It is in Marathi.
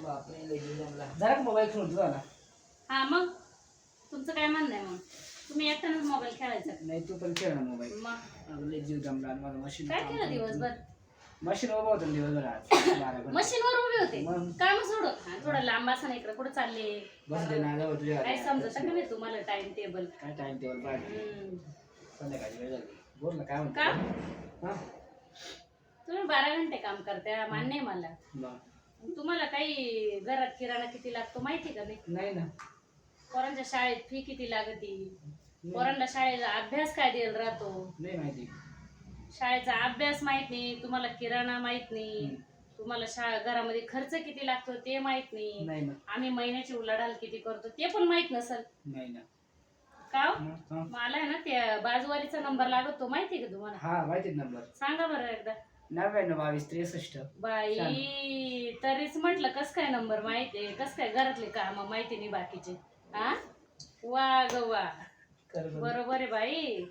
बापरे लय जीव जमला. जरा मोबाईल खेळून तुझा ना. हा मग तुमचं काय म्हणणं आहे मग? तुम्ही एकट्यानेच मोबाईल खेळायचा? नाही तू पण खेळ ना मोबाईल. मग लय जीव जमला माझं मशीन. काय केलं दिवसभर? मशीन उभं होतं दिवसभर आज 12 घंटे. मशीनवर उभे होते काम सोडून. थोडं लांब असं इकडे कुठं चालले? बस दे ना जाऊ तुझ्या. काय समजत का नाही तुम्हाला टाइम टेबल? काय टाइम टेबल पाहिजे. संध्याकाळची वेळ झाली. बोल ना काय म्हणतो? का? हा तुम्ही 12 घंटे काम करता मान्य आहे मला. मग तुम्हाला काही घरात किराणा किती लागतो माहिती का नाही? नाही ना. पोरांच्या शाळेत फी किती लागती? पोरांना शाळेचा अभ्यास काय द्यायला राहतो? नाही माहिती. शाळेचा अभ्यास माहित नाही, तुम्हाला किराणा माहित नाही, तुम्हाला घरामध्ये खर्च किती लागतो ते माहित नाही, आम्ही महिन्याची उलाढाल किती करतो ते पण माहित नसल. नाही ना. का मला आहे ना त्या बाजूवालीचा नंबर लागतो माहिती का तुम्हाला? हा माहिती नंबर. सांगा बरं एकदा. 99 22 63. बाई तरीच म्हटलं कस काय नंबर माहितीये, कस काय घरातले काम माहिती नाही बाकीचे. हा वा ग वा बरोबर आहे बाई.